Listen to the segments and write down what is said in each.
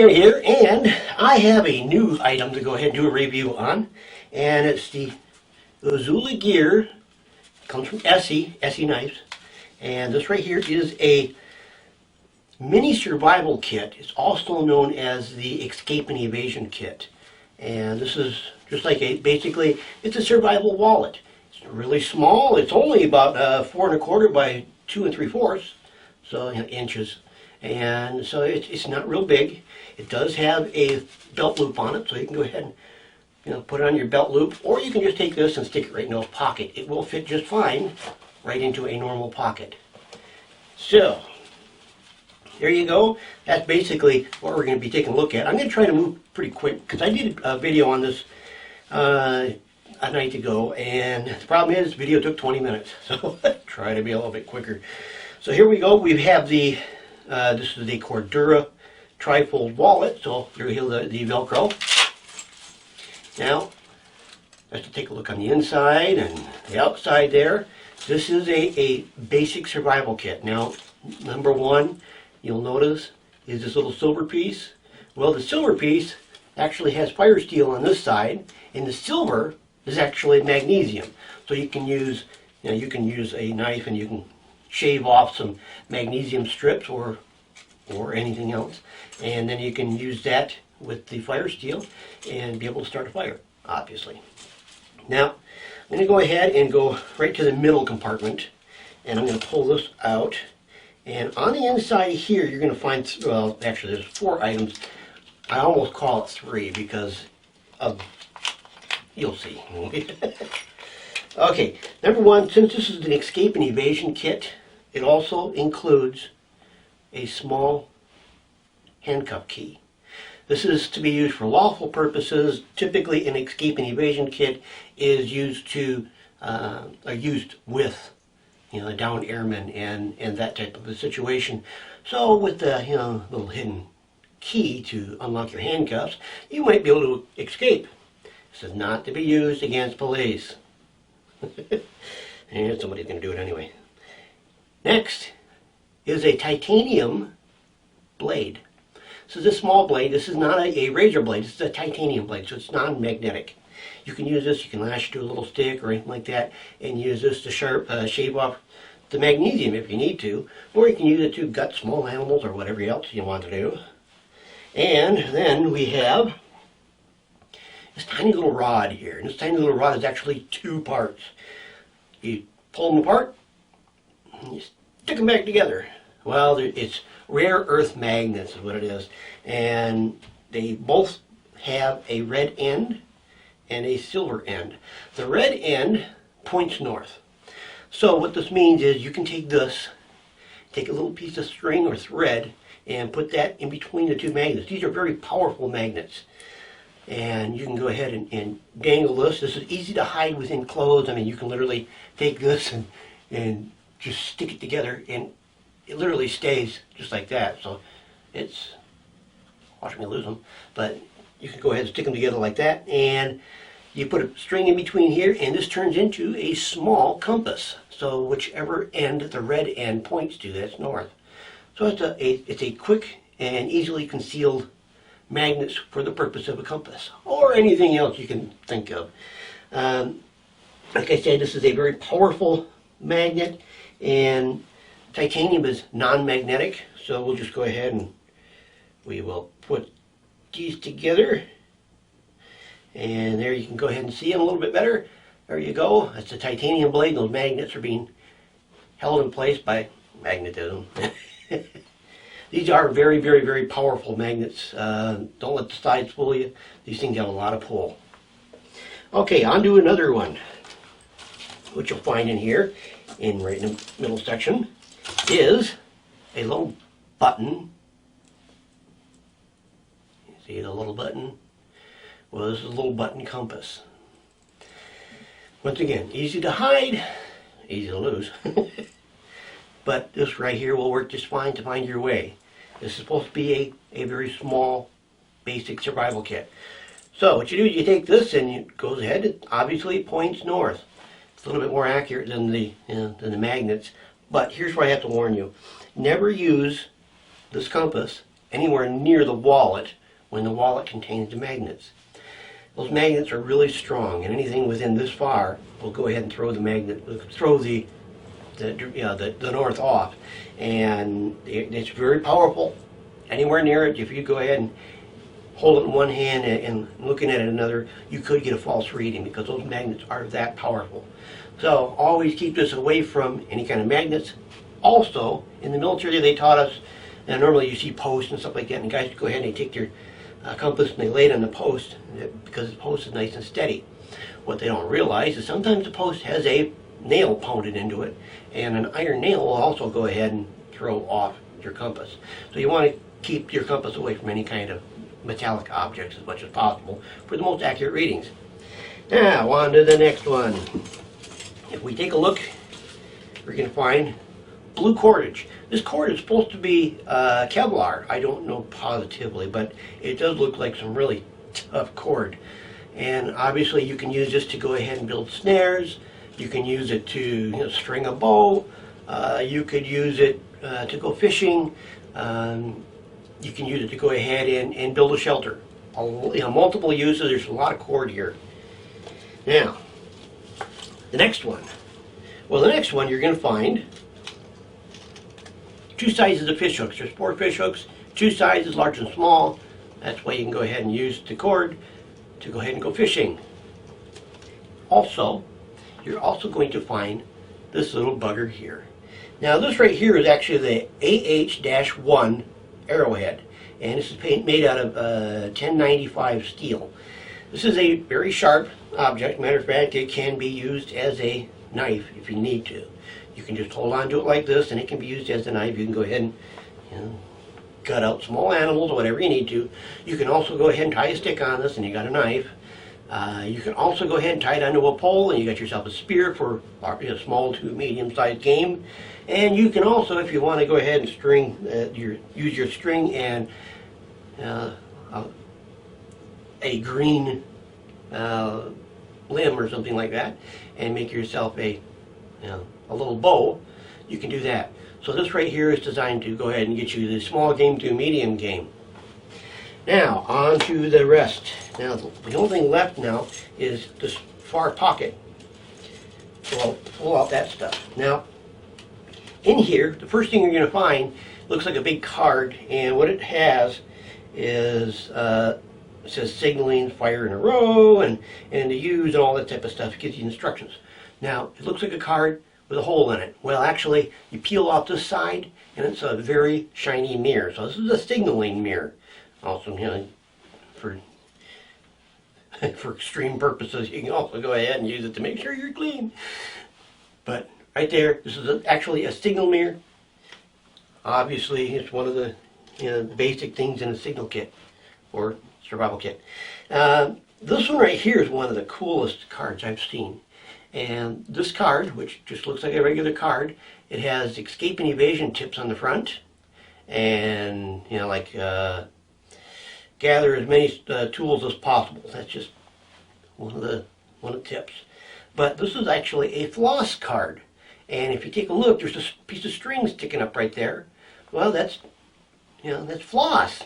Weaponeer here, and I have a new item to go ahead and do a review on, and it's the ESEE gear. It comes from ESEE knives, and this right here is a mini survival kit. It's also known as the escape and evasion kit, and this is just like basically it's a survival wallet. It's really small. It's only about 4 1/4 by 2 3/4, so inches. And so it's not real big. It does have a belt loop on it, so you can go ahead and put it on your belt loop, or you can just take this and stick it right in a pocket. It will fit just fine right into a normal pocket. So there you go. That's basically what we're going to be taking a look at. I'm going to try to move pretty quick because I did a video on this a night ago, and the problem is the video took 20 minutes, so try to be a little bit quicker. So here we go. We have the this is the Cordura trifold wallet, so here we have the Velcro. Now, let's take a look on the inside and the outside there. This is a basic survival kit. Now, number one, you'll notice, is this little silver piece. Well, the silver piece actually has fire steel on this side, and the silver is actually magnesium. So you can use, you can use a knife and you can shave off some magnesium strips or anything else, and then you can use that with the fire steel and be able to start a fire, obviously. Now, I'm going to go ahead and go right to the middle compartment, and I'm going to pull this out, and on the inside here you're going to find, well, actually there's 4 items. I almost call it 3 because of, you'll see. Okay, number one, since this is an escape and evasion kit, it also includes a small handcuff key. This is to be used for lawful purposes. Typically, an escape and evasion kit is used to, used with, a downed airman and that type of a situation. So, with the little hidden key to unlock your handcuffs, you might be able to escape. This is not to be used against police. And somebody's going to do it anyway. Next is a titanium blade. This is a small blade. This is not a razor blade. This is a titanium blade, so it's non-magnetic. You can use this. You can lash it to a little stick or anything like that, and use this to shave off the magnesium if you need to, or you can use it to gut small animals or whatever else you want to do. And then we have this tiny little rod here, and this tiny little rod is actually 2 parts. You pull them apart, and you stick them back together. Well, it's rare earth magnets is what it is, and they both have a red end and a silver end. The red end points north. So what this means is you can take this, take a little piece of string or thread, and put that in between the 2 magnets. These are very powerful magnets. And you can go ahead and dangle this. This is easy to hide within clothes. I mean, you can literally take this and just stick it together, and it literally stays just like that. So it's, watch me lose them, but you can go ahead and stick them together like that, and you put a string in between here, and this turns into a small compass. So whichever end the red end points to, that's north. So it's a quick and easily concealed magnets for the purpose of a compass or anything else you can think of. Like I said, this is a very powerful magnet, and titanium is non-magnetic, so we'll just go ahead and we will put these together, and there you can go ahead and see them a little bit better. There you go. That's the titanium blade. Those magnets are being held in place by magnetism. These are very, very, very powerful magnets. Don't let the sides fool you. These things have a lot of pull. Okay, on to another one, which you'll find in here, right in the middle section, is a little button. You see the little button? Well, this is a little button compass. Once again, easy to hide, easy to lose. But this right here will work just fine to find your way. This is supposed to be a very small, basic survival kit. So what you do is you take this, and it goes ahead. It obviously points north. It's a little bit more accurate than the magnets. But here's where I have to warn you: never use this compass anywhere near the wallet when the wallet contains the magnets. Those magnets are really strong, and anything within this far will go ahead and throw the magnet, throw the north off, and it's very powerful. Anywhere near it, if you go ahead and hold it in one hand and looking at it another, you could get a false reading because those magnets are that powerful. So always keep this away from any kind of magnets. Also, in the military they taught us, and normally you see posts and stuff like that, and guys go ahead and they take their compass and they lay it on the post because the post is nice and steady. What they don't realize is sometimes the post has a nail pounded into it, and an iron nail will also go ahead and throw off your compass. So you want to keep your compass away from any kind of metallic objects as much as possible for the most accurate readings. Now on to the next one. If we take a look, we're going to find blue cordage. This cord is supposed to be Kevlar. I don't know positively, but it does look like some really tough cord. And obviously you can use this to go ahead and build snares. You can use it to string a bow. You could use it to go fishing. You can use it to go ahead and build a shelter. Multiple uses. There's a lot of cord here. Now, the next one. Well, the next one you're going to find two sizes of fish hooks. There's 4 fish hooks, 2 sizes, large and small. That's why you can go ahead and use the cord to go ahead and go fishing. Also, you're also going to find this little bugger here. Now this right here is actually the AH-1 arrowhead, and this is made out of 1095 steel. This is a very sharp object. Matter of fact, it can be used as a knife if you need to. You can just hold on to it like this and it can be used as a knife. You can go ahead and cut out small animals or whatever you need to. You can also go ahead and tie a stick on this and you got a knife. You can also go ahead and tie it onto a pole and you got yourself a spear for small to medium-sized game. And you can also, if you want to go ahead and string, use your string and a green limb or something like that, and make yourself a little bow. You can do that. So this right here is designed to go ahead and get you the small game to medium game. Now on to the rest. Now the only thing left now is this far pocket. So I'll pull out that stuff. Now in here, the first thing you're going to find looks like a big card, and what it has is it says signaling, fire in a row, and to use and all that type of stuff. It gives you instructions. Now it looks like a card with a hole in it. Well, actually, you peel off this side, and it's a very shiny mirror. So this is a signaling mirror. Also, for extreme purposes, you can also go ahead and use it to make sure you're clean. But right there, this is actually a signal mirror. Obviously, it's one of the basic things in a signal kit or survival kit. This one right here is one of the coolest cards I've seen. And this card, which just looks like a regular card, it has escape and evasion tips on the front, and gather as many tools as possible. That's just one of the tips. But this is actually a floss card, and if you take a look, there's a piece of string sticking up right there. Well, that's floss.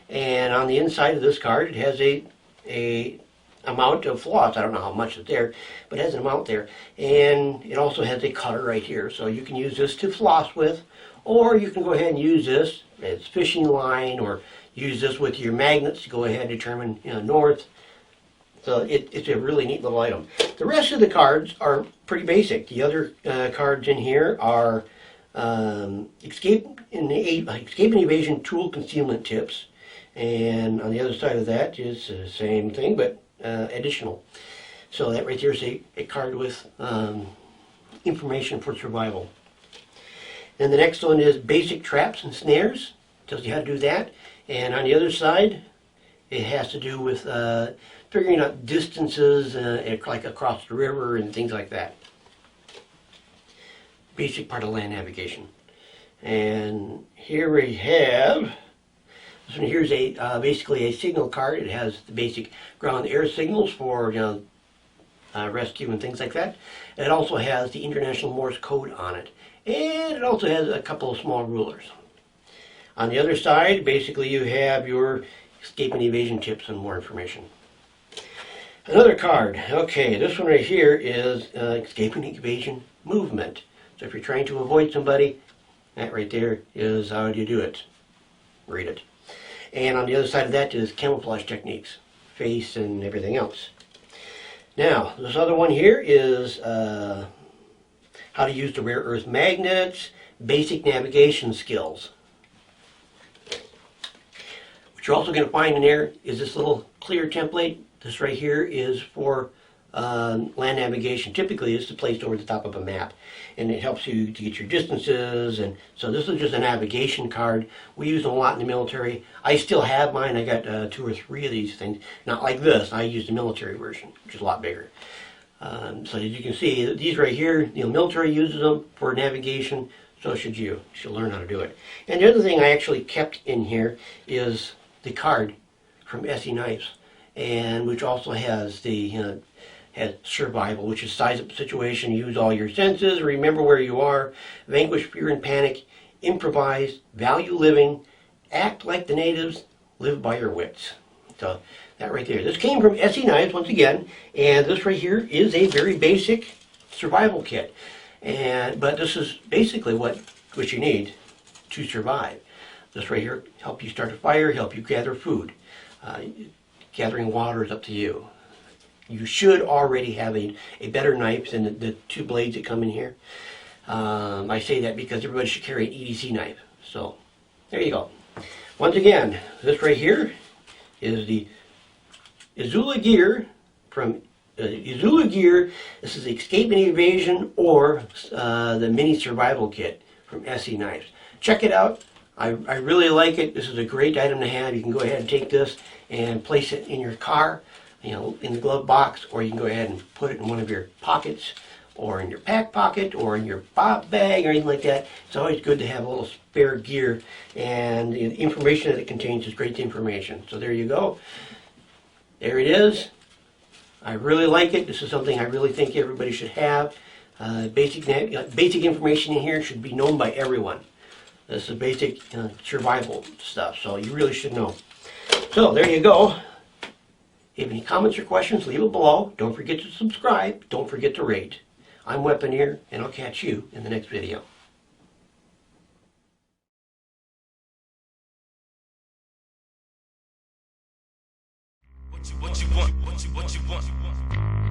And on the inside of this card, it has a amount of floss. I don't know how much is there, but it has an amount there. And it also has a cutter right here, so you can use this to floss with, or you can go ahead and use this as fishing line, or use this with your magnets to go ahead and determine north. So it's a really neat little item. The rest of the cards are pretty basic. The other cards in here are escape and evasion tool concealment tips, and on the other side of that is the same thing, but additional. So that right there is a card with information for survival. And the next one is basic traps and snares. Tells you how to do that. And on the other side, it has to do with figuring out distances, like across the river and things like that. Basic part of land navigation. And here we have, this one here is basically a signal card. It has the basic ground air signals for rescue and things like that. And it also has the International Morse code on it. And it also has a couple of small rulers. On the other side, basically you have your escape and evasion tips and more information. Another card. Okay, this one right here is escape and evasion movement. So if you're trying to avoid somebody, that right there is how you do it. Read it. And on the other side of that is camouflage techniques, face and everything else. Now, this other one here is how to use the rare earth magnets, basic navigation skills. What you're also going to find in there is this little clear template. This right here is for land navigation. Typically it's placed over the top of a map, and it helps you to get your distances. And so this is just a navigation card. We use them a lot in the military. I still have mine. I got 2 or 3 of these things. Not like this. I use the military version, which is a lot bigger. So as you can see, these right here, military uses them for navigation. So should you. You should learn how to do it. And the other thing I actually kept in here is the card from ESEE Knives, and which also has the has survival, which is size up the situation, use all your senses, remember where you are, vanquish fear and panic, improvise, value living, act like the natives, live by your wits. So that right there. This came from ESEE Knives once again, and this right here is a very basic survival kit. But this is basically what you need to survive. This right here help you start a fire, help you gather food. Gathering water is up to you. You should already have a better knife than the 2 blades that come in here. I say that because everybody should carry an EDC knife. So there you go. Once again, this right here is the Izula gear from Izula gear. This is the escape and evasion, or the mini survival kit from ESEE Knives. Check it out. I really like it. This is a great item to have. You can go ahead and take this and place it in your car, in the glove box, or you can go ahead and put it in one of your pockets, or in your pack pocket, or in your bob bag, or anything like that. It's always good to have a little spare gear, and the information that it contains is great information. So there you go. There it is. I really like it. This is something I really think everybody should have. Basic information in here should be known by everyone. This is basic survival stuff, so you really should know. So there you go. If you have any comments or questions, leave it below. Don't forget to subscribe. Don't forget to rate. I'm Weaponeer, and I'll catch you in the next video. What you want?